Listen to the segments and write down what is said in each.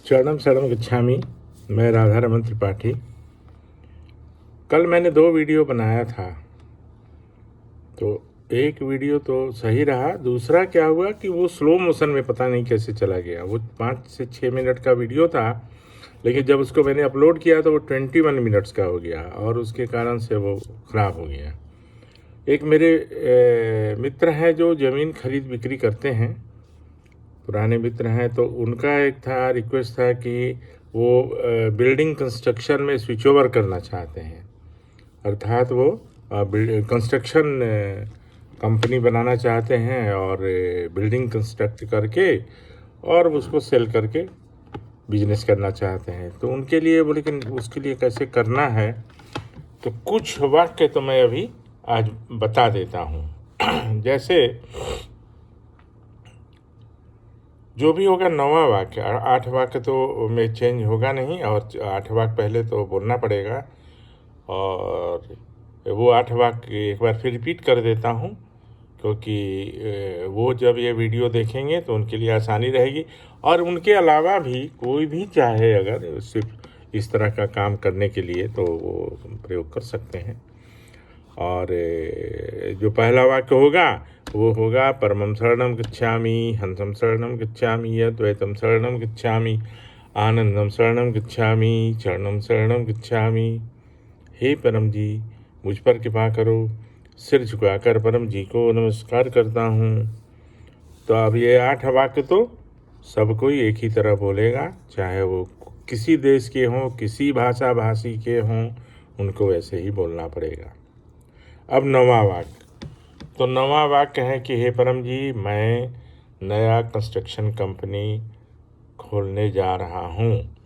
चरणम शरणम गच्छामि। मैं राधा रमन त्रिपाठी। कल मैंने 2 वीडियो बनाया था, तो एक वीडियो तो सही रहा, दूसरा क्या हुआ कि वो स्लो मोशन में पता नहीं कैसे चला गया। वो 5 से 6 मिनट का वीडियो था, लेकिन जब उसको मैंने अपलोड किया तो वो 21 मिनट्स का हो गया और उसके कारण से वो ख़राब हो गया। एक मेरे मित्र हैं जो ज़मीन खरीद बिक्री करते हैं, पुराने मित्र हैं, तो उनका एक था रिक्वेस्ट था कि वो बिल्डिंग कंस्ट्रक्शन में स्विच ओवर करना चाहते हैं, अर्थात वो कंस्ट्रक्शन कंपनी बनाना चाहते हैं और बिल्डिंग कंस्ट्रक्ट करके और उसको सेल करके बिजनेस करना चाहते हैं। तो उनके लिए बोले कि उसके लिए कैसे करना है, तो कुछ वाक्य तो मैं अभी आज बता देता हूँ। जैसे जो भी होगा 9वां वाक्य, 8 वाक्य तो में चेंज होगा नहीं, और 8 वाक्य पहले तो बोलना पड़ेगा, और वो 8 वाक्य एक बार फिर रिपीट कर देता हूँ, क्योंकि वो जब ये वीडियो देखेंगे तो उनके लिए आसानी रहेगी। और उनके अलावा भी कोई भी चाहे अगर सिर्फ इस तरह का काम करने के लिए तो वो प्रयोग कर सकते हैं। और जो पहला वाक्य होगा वो होगा परमं शरणं गच्छामि, हंसं शरणं गच्छामि, अद्वैतं शरणं गच्छामि, आनंदं शरणं गच्छामि, चरणं शरणं गच्छामि। हे परम जी, मुझ पर कृपा करो। सिर झुकाकर परम जी को नमस्कार करता हूँ। तो अब ये 8 वाक्य तो सब कोई एक ही तरह बोलेगा, चाहे वो किसी देश के हों, किसी भाषा भाषी के हों, उनको वैसे ही बोलना पड़ेगा। अब 9वां वाक्य, तो 9वां वाक्य है कि हे परम जी, मैं नया कंस्ट्रक्शन कंपनी खोलने जा रहा हूँ,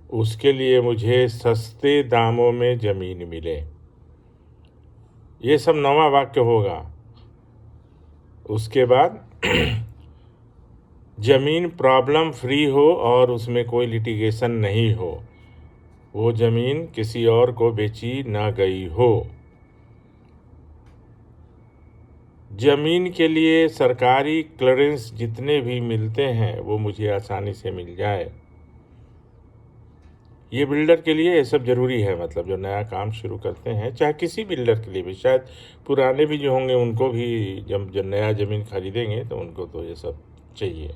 उसके लिए मुझे सस्ते दामों में ज़मीन मिले। ये सब 9वां वाक्य होगा। उसके बाद ज़मीन प्रॉब्लम फ्री हो और उसमें कोई लिटिगेशन नहीं हो, वो ज़मीन किसी और को बेची ना गई हो, ज़मीन के लिए सरकारी क्लियरेंस जितने भी मिलते हैं वो मुझे आसानी से मिल जाए। ये बिल्डर के लिए ये सब ज़रूरी है, मतलब जो नया काम शुरू करते हैं, चाहे किसी बिल्डर के लिए भी, शायद पुराने भी जो होंगे उनको भी जब नया ज़मीन खरीदेंगे तो उनको तो ये सब चाहिए।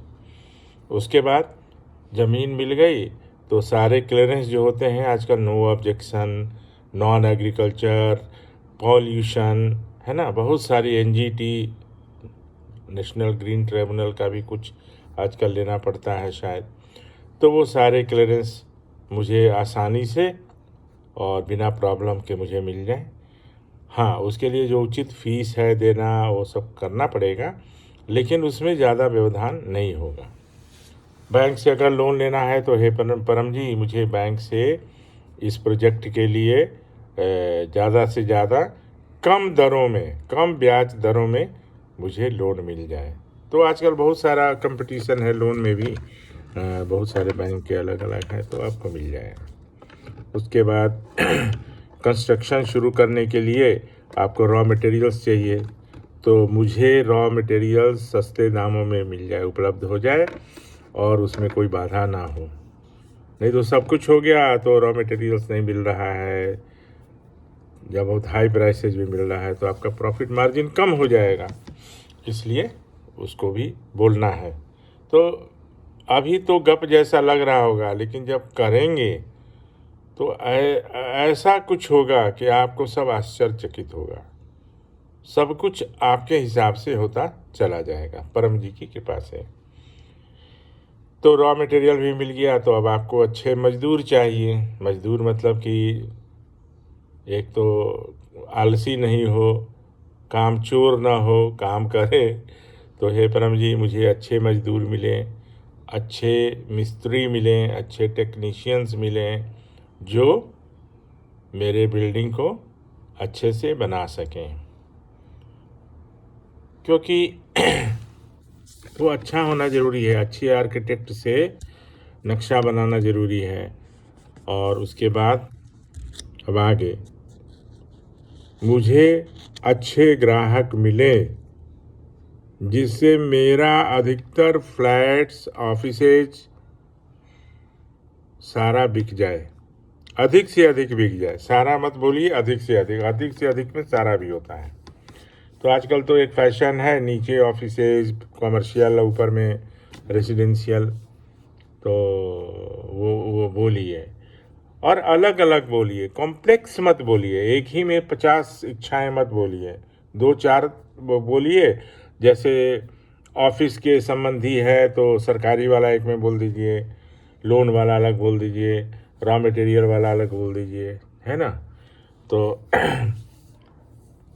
उसके बाद ज़मीन मिल गई तो सारे क्लियरेंस जो होते हैं आजकल, no objection, non agriculture, pollution, है ना, बहुत सारी एनजीटी, नेशनल ग्रीन ट्रिब्यूनल का भी कुछ आजकल लेना पड़ता है शायद, तो वो सारे क्लियरेंस मुझे आसानी से और बिना प्रॉब्लम के मुझे मिल जाए। हाँ, उसके लिए जो उचित फीस है देना वो सब करना पड़ेगा, लेकिन उसमें ज़्यादा व्यवधान नहीं होगा। बैंक से अगर लोन लेना है तो हे परम जी, मुझे बैंक से इस प्रोजेक्ट के लिए ज़्यादा से ज़्यादा कम दरों में, कम ब्याज दरों में मुझे लोन मिल जाए। तो आजकल बहुत सारा कंपटीशन है लोन में भी, बहुत सारे बैंक के अलग अलग हैं, तो आपको मिल जाएगा। उसके बाद कंस्ट्रक्शन शुरू करने के लिए आपको रॉ मटेरियल्स चाहिए, तो मुझे रॉ मटेरियल्स सस्ते दामों में मिल जाए, उपलब्ध हो जाए और उसमें कोई बाधा ना हो। नहीं तो सब कुछ हो गया तो रॉ मटेरियल्स नहीं मिल रहा है, जब बहुत हाई प्राइसेज भी मिल रहा है तो आपका प्रॉफिट मार्जिन कम हो जाएगा, इसलिए उसको भी बोलना है। तो अभी तो गप जैसा लग रहा होगा, लेकिन जब करेंगे तो ऐसा कुछ होगा कि आपको सब आश्चर्यचकित होगा। सब कुछ आपके हिसाब से होता चला जाएगा, परम जी की कृपा से। तो रॉ मटेरियल भी मिल गया, तो अब आपको अच्छे मजदूर चाहिए। मजदूर मतलब कि एक तो आलसी नहीं हो, काम चोर ना हो, काम करे। तो हे परम जी, मुझे अच्छे मजदूर मिलें, अच्छे मिस्त्री मिलें, अच्छे टेक्नीशियंस मिलें, जो मेरे बिल्डिंग को अच्छे से बना सकें, क्योंकि वो अच्छा होना ज़रूरी है। अच्छे आर्किटेक्ट से नक्शा बनाना ज़रूरी है। और उसके बाद अब आगे, मुझे अच्छे ग्राहक मिले जिससे मेरा अधिकतर फ्लैट्स, ऑफिसेज सारा बिक जाए, अधिक से अधिक बिक जाए। सारा मत बोलिए, अधिक से अधिक, अधिक से अधिक में सारा भी होता है। तो आजकल तो एक फैशन है, नीचे ऑफिसेज कमर्शियल, ऊपर में रेसिडेंशियल। तो वो बोलिए, और अलग अलग बोलिए, कॉम्प्लेक्स मत बोलिए, एक ही में 50 इच्छाएं मत बोलिए, दो चार बोलिए। जैसे ऑफिस के संबंधी है तो सरकारी वाला एक में बोल दीजिए, लोन वाला अलग बोल दीजिए, रॉ मटेरियल वाला अलग बोल दीजिए, है ना। तो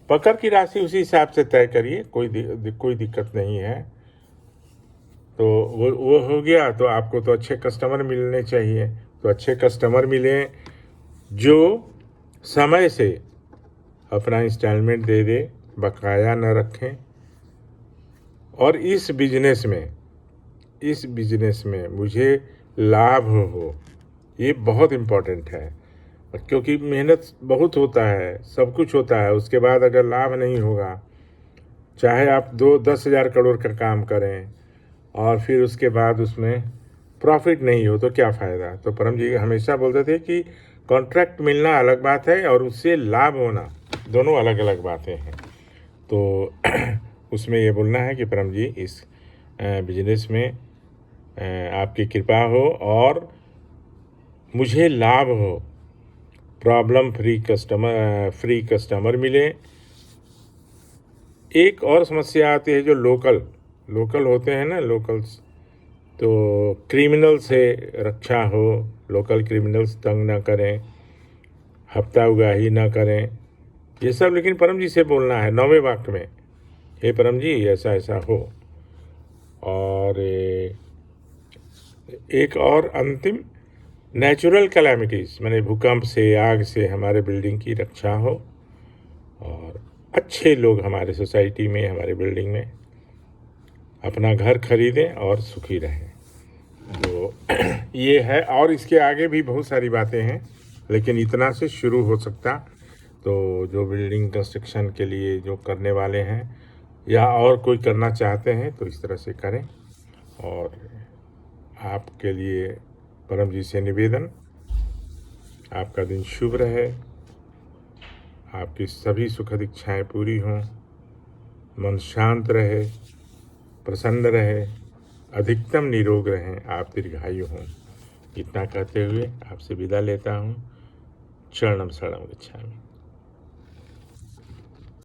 पकड़ की राशि उसी हिसाब से तय करिए, कोई दिक्कत नहीं है। तो वो हो गया। तो आपको तो अच्छे कस्टमर मिलने चाहिए, तो अच्छे कस्टमर मिले जो समय से अपना इंस्टॉलमेंट दे दे, बकाया न रखें। और इस बिजनेस में मुझे लाभ हो, ये बहुत इम्पोर्टेंट है। क्योंकि मेहनत बहुत होता है, सब कुछ होता है, उसके बाद अगर लाभ नहीं होगा, चाहे आप 10,000 करोड़ का काम करें और फिर उसके बाद उसमें प्रॉफिट नहीं हो तो क्या फ़ायदा। तो परम जी हमेशा बोलते थे कि कॉन्ट्रैक्ट मिलना अलग बात है और उससे लाभ होना, दोनों अलग अलग बातें हैं। तो उसमें ये बोलना है कि परम जी इस बिजनेस में आपकी कृपा हो और मुझे लाभ हो, प्रॉब्लम फ्री कस्टमर मिले। एक और समस्या आती है जो लोकल होते हैं ना, लोकल्स, तो क्रिमिनल से रक्षा हो, लोकल क्रिमिनल्स तंग ना करें, हफ्ता उगाही ना करें, ये सब लेकिन परम जी से बोलना है 9वें वाक्य में, हे परम जी ऐसा ऐसा हो। और एक और अंतिम, नेचुरल कैलामिटीज़ माने भूकंप से, आग से हमारे बिल्डिंग की रक्षा हो और अच्छे लोग हमारे सोसाइटी में, हमारे बिल्डिंग में अपना घर खरीदें और सुखी रहें। तो ये है, और इसके आगे भी बहुत सारी बातें हैं, लेकिन इतना से शुरू हो सकता। तो जो बिल्डिंग कंस्ट्रक्शन के लिए जो करने वाले हैं या और कोई करना चाहते हैं तो इस तरह से करें। और आपके लिए परम जी से निवेदन, आपका दिन शुभ रहे, आपकी सभी सुखद इच्छाएं पूरी हों, मन शांत रहे, प्रसन्न रहे, अधिकतम निरोग रहें, आप दीर्घायु हों। इतना कहते हुए आपसे विदा लेता हूँ। चरणम शरणम गच्छामि।